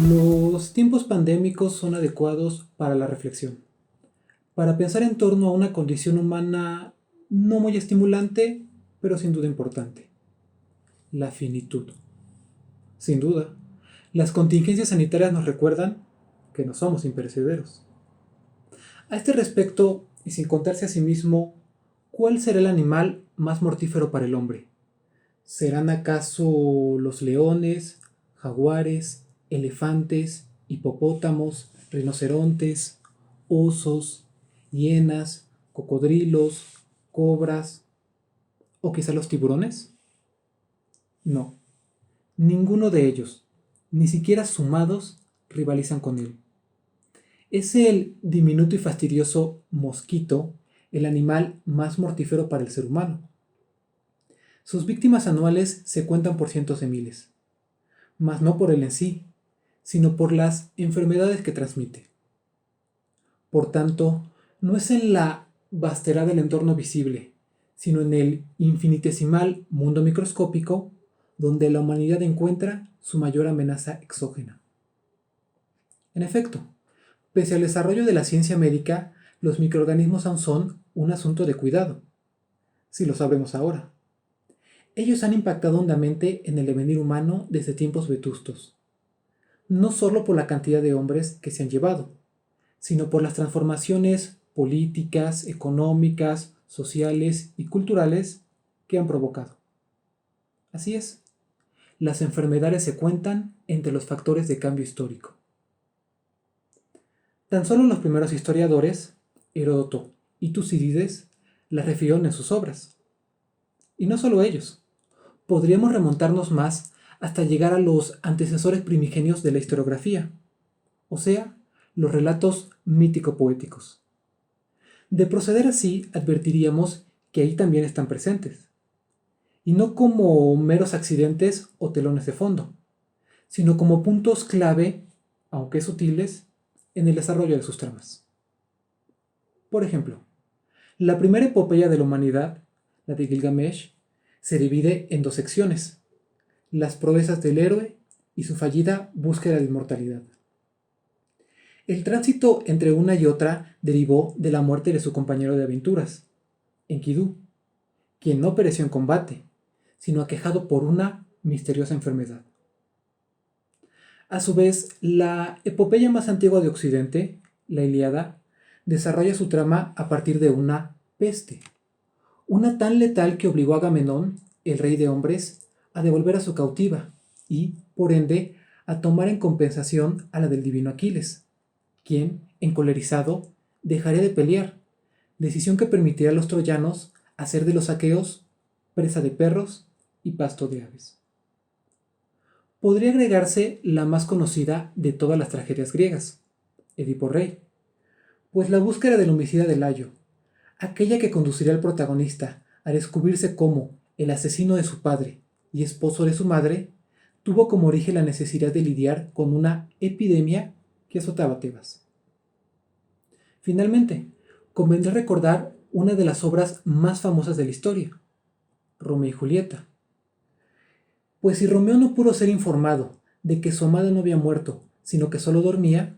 Los tiempos pandémicos son adecuados para la reflexión, para pensar en torno a una condición humana no muy estimulante, pero sin duda importante: la finitud. Sin duda, las contingencias sanitarias nos recuerdan que no somos imperecederos. A este respecto, y sin contarse a sí mismo, ¿cuál será el animal más mortífero para el hombre? ¿Serán acaso los leones, jaguares, elefantes, hipopótamos, rinocerontes, osos, hienas, cocodrilos, cobras o quizá los tiburones? No, ninguno de ellos, ni siquiera sumados, rivalizan con él. Es el diminuto y fastidioso mosquito el animal más mortífero para el ser humano. Sus víctimas anuales se cuentan por cientos de miles, mas no por él en sí, sino por las enfermedades que transmite. Por tanto, no es en la vastedad del entorno visible, sino en el infinitesimal mundo microscópico donde la humanidad encuentra su mayor amenaza exógena. En efecto, pese al desarrollo de la ciencia médica, los microorganismos aún son un asunto de cuidado, si lo sabemos ahora. Ellos han impactado hondamente en el devenir humano desde tiempos vetustos, no solo por la cantidad de hombres que se han llevado, sino por las transformaciones políticas, económicas, sociales y culturales que han provocado. Así es, las enfermedades se cuentan entre los factores de cambio histórico. Tan solo los primeros historiadores, Heródoto y Tucídides, las refirieron en sus obras. Y no solo ellos. Podríamos remontarnos más hasta llegar a los antecesores primigenios de la historiografía, o sea, los relatos mítico-poéticos. De proceder así, advertiríamos que ahí también están presentes, y no como meros accidentes o telones de fondo, sino como puntos clave, aunque sutiles, en el desarrollo de sus tramas. Por ejemplo, la primera epopeya de la humanidad, la de Gilgamesh, se divide en dos secciones: las proezas del héroe y su fallida búsqueda de inmortalidad. El tránsito entre una y otra derivó de la muerte de su compañero de aventuras, Enkidu, quien no pereció en combate, sino aquejado por una misteriosa enfermedad. A su vez, la epopeya más antigua de Occidente, la Ilíada, desarrolla su trama a partir de una peste, una tan letal que obligó a Agamenón, el rey de hombres, a devolver a su cautiva y, por ende, a tomar en compensación a la del divino Aquiles, quien, encolerizado, dejaría de pelear, decisión que permitiría a los troyanos hacer de los aqueos presa de perros y pasto de aves. Podría agregarse la más conocida de todas las tragedias griegas, Edipo Rey, pues la búsqueda del homicida de Layo, aquella que conduciría al protagonista a descubrirse como el asesino de su padre y esposo de su madre, tuvo como origen la necesidad de lidiar con una epidemia que azotaba Tebas. Finalmente, convendrá recordar una de las obras más famosas de la historia, Romeo y Julieta. Pues si Romeo no pudo ser informado de que su amada no había muerto, sino que solo dormía,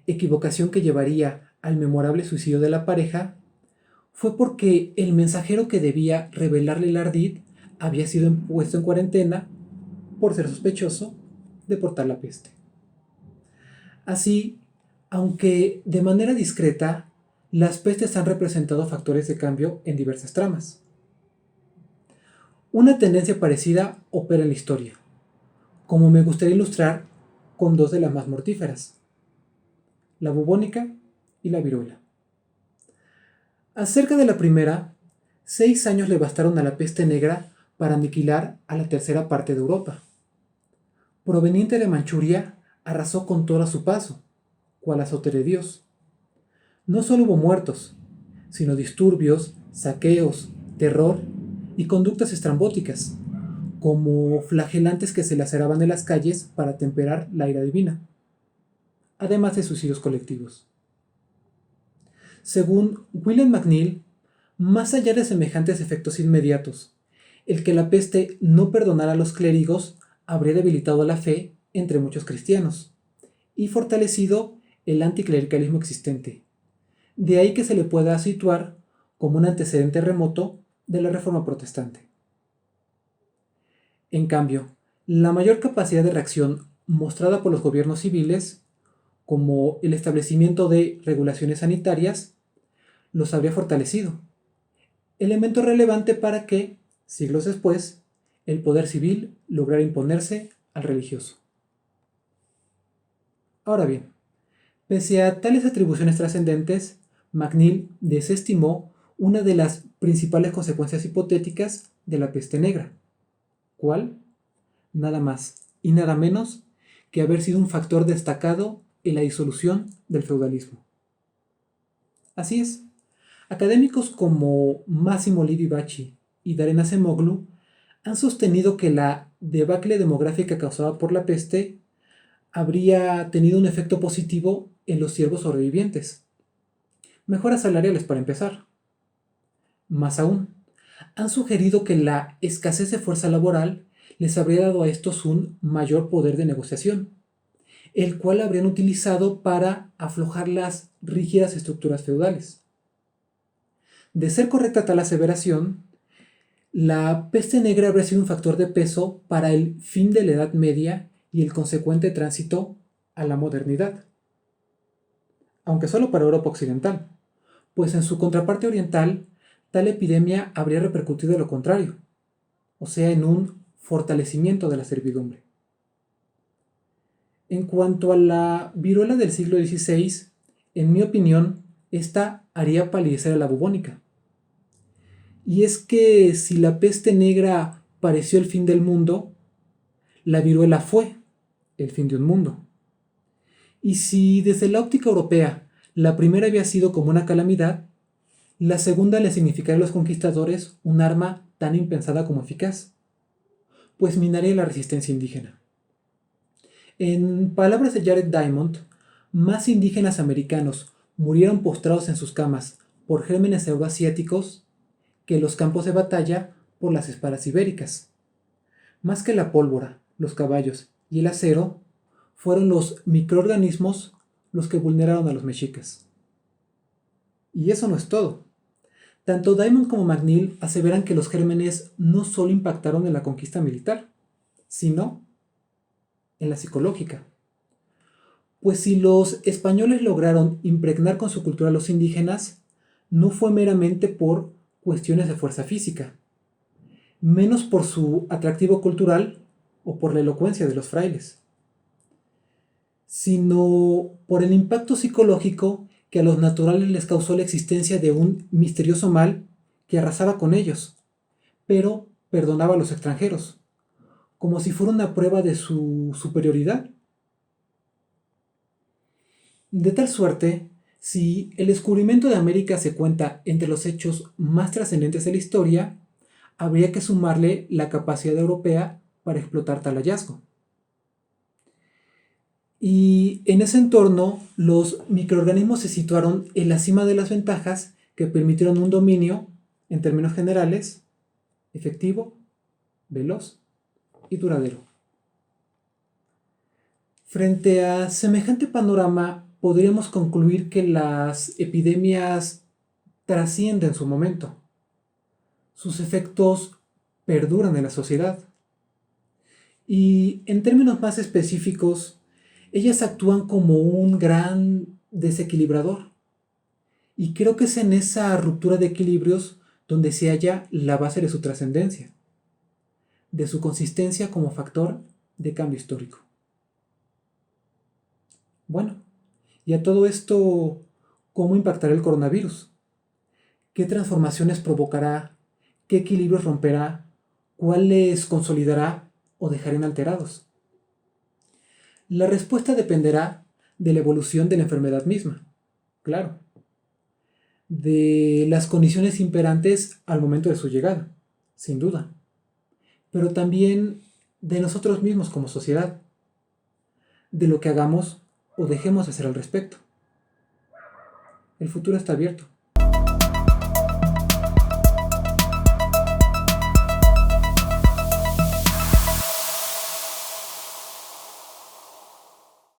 equivocación que llevaría al memorable suicidio de la pareja, fue porque el mensajero que debía revelarle el ardid había sido puesto en cuarentena por ser sospechoso de portar la peste. Así, aunque de manera discreta, las pestes han representado factores de cambio en diversas tramas. Una tendencia parecida opera en la historia, como me gustaría ilustrar con dos de las más mortíferas: la bubónica y la viruela. Acerca de la primera, 6 años le bastaron a la peste negra para aniquilar a la tercera parte de Europa. Proveniente de Manchuria, arrasó con todo a su paso, cual azote de Dios. No solo hubo muertos, sino disturbios, saqueos, terror y conductas estrambóticas, como flagelantes que se laceraban en las calles para temperar la ira divina, además de suicidios colectivos. Según William McNeill, más allá de semejantes efectos inmediatos, el que la peste no perdonara a los clérigos habría debilitado la fe entre muchos cristianos, y fortalecido el anticlericalismo existente. De ahí que se le pueda situar como un antecedente remoto de la Reforma Protestante. En cambio, la mayor capacidad de reacción mostrada por los gobiernos civiles, como el establecimiento de regulaciones sanitarias, los habría fortalecido, elemento relevante para que, siglos después, el poder civil lograra imponerse al religioso. Ahora bien, pese a tales atribuciones trascendentes, McNeill desestimó una de las principales consecuencias hipotéticas de la peste negra. ¿Cuál? Nada más y nada menos que haber sido un factor destacado en la disolución del feudalismo. Así es, académicos como Massimo Livi Bacci y Daron Acemoglu han sostenido que la debacle demográfica causada por la peste habría tenido un efecto positivo en los siervos sobrevivientes. Mejoras salariales para empezar. Más aún, han sugerido que la escasez de fuerza laboral les habría dado a estos un mayor poder de negociación, el cual habrían utilizado para aflojar las rígidas estructuras feudales. De ser correcta tal aseveración, la peste negra habría sido un factor de peso para el fin de la Edad Media y el consecuente tránsito a la modernidad, aunque solo para Europa Occidental, pues en su contraparte oriental, tal epidemia habría repercutido lo contrario, o sea, en un fortalecimiento de la servidumbre. En cuanto a la viruela del siglo XVI, en mi opinión, esta haría palidecer a la bubónica. Y es que si la peste negra pareció el fin del mundo, la viruela fue el fin de un mundo. Y si desde la óptica europea la primera había sido como una calamidad, la segunda le significaría a los conquistadores un arma tan impensada como eficaz, pues minaría la resistencia indígena. En palabras de Jared Diamond, más indígenas americanos murieron postrados en sus camas por gérmenes euroasiáticos que los campos de batalla por las espadas ibéricas. Más que la pólvora, los caballos y el acero, fueron los microorganismos los que vulneraron a los mexicas. Y eso no es todo. Tanto Diamond como McNeill aseveran que los gérmenes no solo impactaron en la conquista militar, sino en la psicológica. Pues si los españoles lograron impregnar con su cultura a los indígenas, no fue meramente por cuestiones de fuerza física, menos por su atractivo cultural o por la elocuencia de los frailes, sino por el impacto psicológico que a los naturales les causó la existencia de un misterioso mal que arrasaba con ellos, pero perdonaba a los extranjeros, como si fuera una prueba de su superioridad. De tal suerte, si el descubrimiento de América se cuenta entre los hechos más trascendentes de la historia, habría que sumarle la capacidad europea para explotar tal hallazgo. Y en ese entorno, los microorganismos se situaron en la cima de las ventajas que permitieron un dominio, en términos generales, efectivo, veloz y duradero. Frente a semejante panorama, podríamos concluir que las epidemias trascienden su momento. Sus efectos perduran en la sociedad. Y en términos más específicos, ellas actúan como un gran desequilibrador. Y creo que es en esa ruptura de equilibrios donde se halla la base de su trascendencia, de su consistencia como factor de cambio histórico. Bueno, y a todo esto, ¿cómo impactará el coronavirus? ¿Qué transformaciones provocará? ¿Qué equilibrios romperá? ¿Cuáles consolidará o dejará inalterados? La respuesta dependerá de la evolución de la enfermedad misma, claro, de las condiciones imperantes al momento de su llegada, sin duda, pero también de nosotros mismos como sociedad, de lo que hagamos o dejemos de hacer al respecto. El futuro está abierto.